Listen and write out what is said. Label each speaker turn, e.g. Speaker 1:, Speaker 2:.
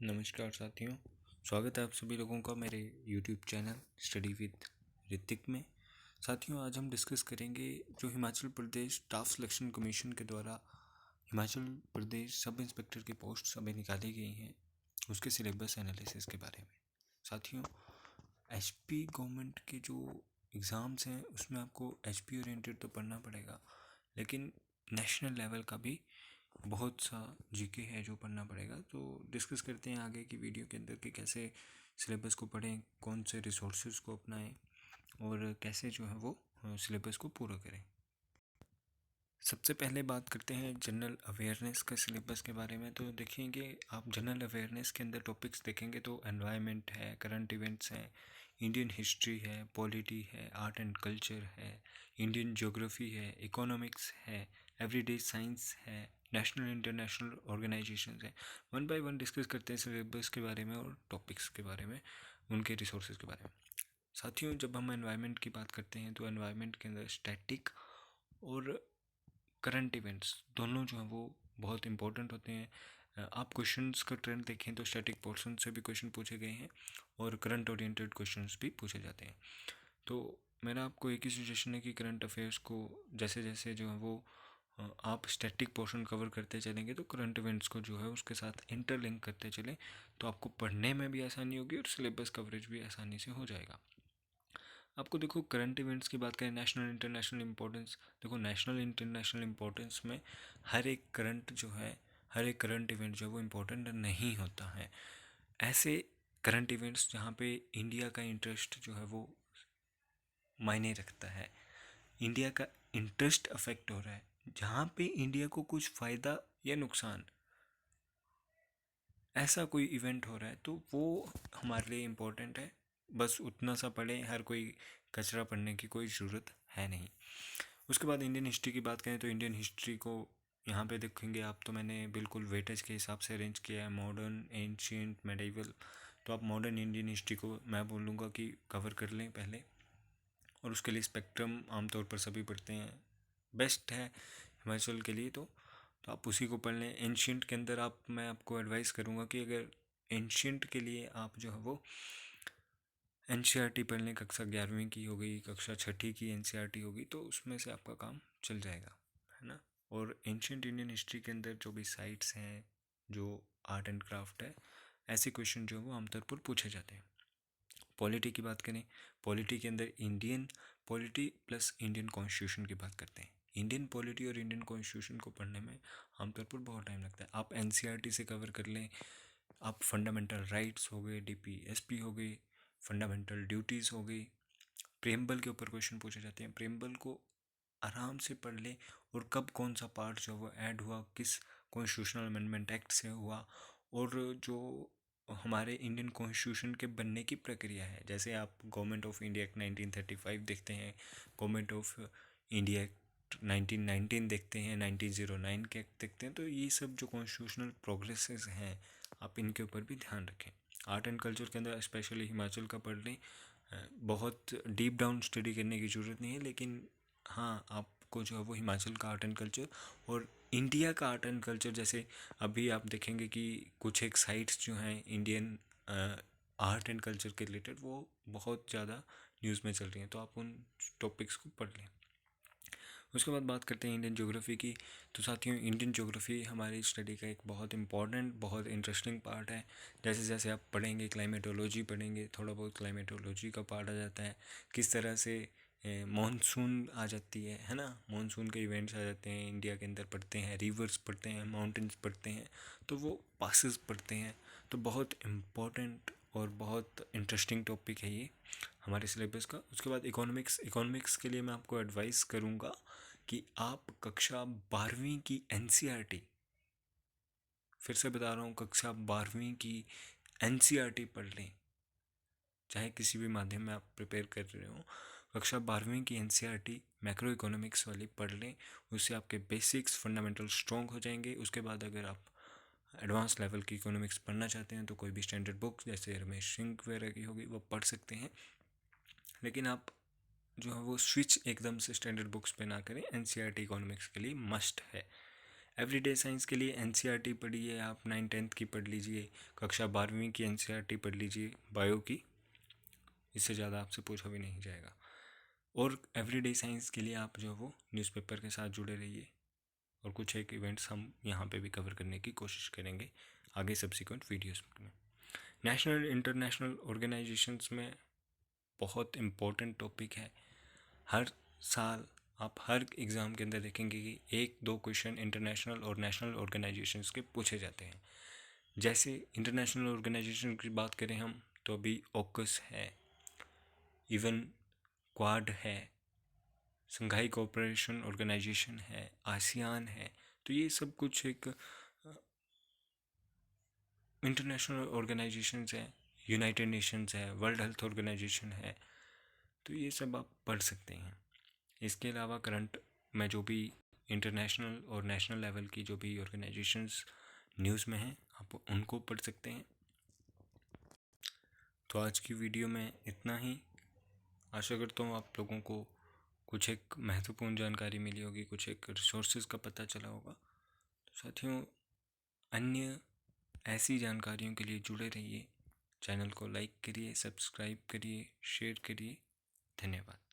Speaker 1: नमस्कार साथियों, स्वागत है आप सभी लोगों का मेरे YouTube channel study with Hrithik में। साथियों, आज हम डिस्कस करेंगे जो Himachal Pradesh staff selection commission के द्वारा हिमाचल प्रदेश सब इंस्पेक्टर की पोस्ट अभी निकाली गई हैं, उसके सिलेबस एनालिसिस के बारे में। साथियों, HP गवर्नमेंट के जो एग्ज़ाम्स हैं उसमें आपको HP ओरिएंटेड तो पढ़ना पड़ेगा, लेकिन नेशनल लेवल का भी बहुत सा जीके है जो पढ़ना पड़ेगा। तो डिस्कस करते हैं आगे की वीडियो के अंदर कि कैसे सिलेबस को पढ़ें, कौन से रिसोर्सेज को अपनाएं और कैसे जो है वो सिलेबस को पूरा करें। सबसे पहले बात करते हैं जनरल अवेयरनेस का सिलेबस के बारे में। तो देखेंगे आप जनरल अवेयरनेस के अंदर टॉपिक्स देखेंगे तो एनवायरनमेंट है, करंट इवेंट्स हैं, इंडियन हिस्ट्री है, पॉलिटी है, आर्ट एंड कल्चर है, इंडियन ज्योग्राफी है, इकोनॉमिक्स है, एवरीडे साइंस है, नेशनल इंटरनेशनल ऑर्गेनाइजेशन है। वन बाय वन डिस्कस करते हैं सिलेबस के बारे में और टॉपिक्स के बारे में, उनके रिसोर्सेज के बारे में। साथियों, जब हम एनवायरनमेंट की बात करते हैं तो एनवायरनमेंट के अंदर स्टैटिक और करंट इवेंट्स दोनों जो हैं वो बहुत इंपॉर्टेंट होते हैं। आप क्वेश्चंस का ट्रेंड देखें तो स्टैटिक पोर्शन से भी क्वेश्चन पूछे गए हैं और करंट ओरिएंटेड क्वेश्चंस भी पूछे जाते हैं। तो मेरा आपको एक ही सजेशन है कि करंट अफेयर्स को जैसे जैसे जो है वो आप स्टैटिक पोर्शन कवर करते चलेंगे तो करंट इवेंट्स को जो है उसके साथ इंटरलिंक करते चलें, तो आपको पढ़ने में भी आसानी होगी और सिलेबस कवरेज भी आसानी से हो जाएगा। आपको देखो, करंट इवेंट्स की बात करें, नेशनल इंटरनेशनल इम्पोर्टेंस, देखो नेशनल इंटरनेशनल इम्पोर्टेंस में हर एक करंट इवेंट जो है वो इम्पोर्टेंट नहीं होता है। ऐसे करंट इवेंट्स जहाँ पे इंडिया का इंटरेस्ट जो है वो मायने रखता है, इंडिया का इंटरेस्ट अफेक्ट हो रहा है, जहाँ पे इंडिया को कुछ फ़ायदा या नुकसान, ऐसा कोई इवेंट हो रहा है तो वो हमारे लिए इम्पोर्टेंट है। बस उतना सा पढ़ें, हर कोई कचरा पढ़ने की कोई ज़रूरत है नहीं। उसके बाद इंडियन हिस्ट्री की बात करें तो इंडियन हिस्ट्री को यहाँ पे देखेंगे आप, तो मैंने बिल्कुल वेटेज के हिसाब से अरेंज किया है, मॉडर्न, एंशियंट, मेडिवल। तो आप मॉडर्न इंडियन हिस्ट्री को मैं बोलूँगा कि कवर कर लें पहले, और उसके लिए स्पेक्ट्रम आमतौर पर सभी पढ़ते हैं, बेस्ट है हिमाचल के लिए। तो आप उसी को पढ़ लें। एंशियंट के अंदर मैं आपको एडवाइस करूँगा कि अगर एंशियंट के लिए आप जो है वो NCERT पढ़ लें, कक्षा 11वीं की हो गई, कक्षा 6ठी की NCERT होगी, तो उसमें से आपका काम चल जाएगा, है ना। और एंशियंट इंडियन हिस्ट्री के अंदर जो भी साइट्स हैं, जो आर्ट एंड क्राफ्ट है, ऐसे क्वेश्चन जो है वो आमतौर पर पूछे जाते हैं। पॉलिटी की बात करें, पॉलिटी के अंदर Indian polity plus Indian constitution की बात करते हैं। इंडियन पॉलिटी और इंडियन कॉन्स्टिट्यूशन को पढ़ने में आमतौर पर बहुत टाइम लगता है। आप NCERT से कवर कर लें, आप फंडामेंटल राइट्स हो गए, DPSP हो गई, फंडामेंटल ड्यूटीज़ हो गई, प्रेम्बल के ऊपर क्वेश्चन पूछे जाते हैं, प्रेम्बल को आराम से पढ़ लें, और कब कौन सा पार्ट जो वो ऐड हुआ, किस कॉन्स्टिट्यूशनल अमेंडमेंट एक्ट से हुआ, और जो हमारे इंडियन कॉन्स्टिट्यूशन के बनने की प्रक्रिया है। जैसे आप गवर्नमेंट ऑफ इंडिया एक्ट 1935 देखते हैं, गवर्नमेंट ऑफ इंडिया एक्ट 1919 देखते हैं, 1909 के एक्ट देखते हैं। तो ये सब जो कॉन्स्टिट्यूशनल प्रोग्रेसेस हैं, आप इनके ऊपर भी ध्यान रखें। आर्ट एंड कल्चर के अंदर स्पेशली हिमाचल का पढ़ लें। बहुत डीप डाउन स्टडी करने की ज़रूरत नहीं है, लेकिन हाँ, आपको जो है वो हिमाचल का आर्ट एंड कल्चर और इंडिया का आर्ट एंड कल्चर, जैसे अभी आप देखेंगे कि कुछ एक साइट्स जो हैं इंडियन आर्ट एंड कल्चर के रिलेटेड, वो बहुत ज़्यादा न्यूज़ में चल रही हैं, तो आप उन टॉपिक्स को पढ़ लें। उसके बाद बात करते हैं इंडियन ज्योग्राफी की। तो साथियों, इंडियन ज्योग्राफी हमारी स्टडी का एक बहुत इंपॉर्टेंट, बहुत इंटरेस्टिंग पार्ट है। जैसे जैसे आप पढ़ेंगे, क्लाइमेटोलॉजी पढ़ेंगे, थोड़ा बहुत क्लाइमेटोलॉजी का पार्ट आ जाता है, किस तरह से मॉनसून आ जाती है ना, मॉनसून के इवेंट्स आ जाते हैं इंडिया के अंदर, पढ़ते हैं, रिवर्स पढ़ते हैं, माउंटेन्स पढ़ते हैं, तो वो पासेस पढ़ते हैं। तो बहुत इम्पॉर्टेंट और बहुत इंटरेस्टिंग टॉपिक है ये हमारे सिलेबस का। उसके बाद इकोनॉमिक्स के लिए मैं आपको एडवाइस करूँगा कि आप कक्षा 12वीं की NCERT, फिर से बता रहा हूँ, कक्षा 12वीं की NCERT पढ़ लें, चाहे किसी भी माध्यम में आप प्रिपेयर कर रहे हो। कक्षा 12वीं की NCERT मैक्रो इकोनॉमिक्स वाली पढ़ लें, उससे आपके बेसिक्स फंडामेंटल स्ट्रॉन्ग हो जाएंगे। उसके बाद अगर आप एडवांस लेवल की इकोनॉमिक्स पढ़ना चाहते हैं तो कोई भी स्टैंडर्ड बुक जैसे रमेश सिंह वगैरह की होगी वो पढ़ सकते हैं, लेकिन आप जो है वो स्विच एकदम से स्टैंडर्ड बुक्स पे ना करें। NCERT इकोनॉमिक्स के लिए मस्ट है। एवरीडे साइंस के लिए एनसीईआरटी पढ़िए, आप 9th-10th की पढ़ लीजिए, कक्षा 12वीं की एनसीईआरटी पढ़ लीजिए बायो की, इससे ज़्यादा आपसे पूछा भी नहीं जाएगा। और एवरीडे साइंस के लिए आप जो है वो न्यूज़पेपर के साथ जुड़े रहिए, और कुछ एक इवेंट्स हम यहाँ पे भी कवर करने की कोशिश करेंगे आगे सब्सिक्वेंट वीडियोस में। नेशनल इंटरनेशनल ऑर्गेनाइजेशंस में बहुत इम्पोर्टेंट टॉपिक है। हर साल आप हर एग्ज़ाम के अंदर देखेंगे कि 1-2 क्वेश्चन इंटरनेशनल और नेशनल ऑर्गेनाइजेशंस के पूछे जाते हैं। जैसे इंटरनेशनल ऑर्गेनाइजेशन की बात करें हम, तो अभी ऑकस है, इवन क्वाड है, संघाई कोऑपरेशन ऑर्गेनाइजेशन है, आसियान है। तो ये सब कुछ एक इंटरनेशनल ऑर्गेनाइजेशंस हैं, यूनाइटेड नेशंस है, वर्ल्ड हेल्थ ऑर्गेनाइजेशन है। तो ये सब आप पढ़ सकते हैं। इसके अलावा करंट में जो भी इंटरनेशनल और नेशनल लेवल की जो भी ऑर्गेनाइजेशंस न्यूज़ में हैं, आप उनको पढ़ सकते हैं। तो आज की वीडियो में इतना ही। आशा करता हूँ आप लोगों को कुछ एक महत्वपूर्ण जानकारी मिली होगी, कुछ एक रिसोर्सेज का पता चला होगा। तो साथियों, अन्य ऐसी जानकारियों के लिए जुड़े रहिए, चैनल को लाइक करिए, सब्सक्राइब करिए, शेयर करिए। धन्यवाद।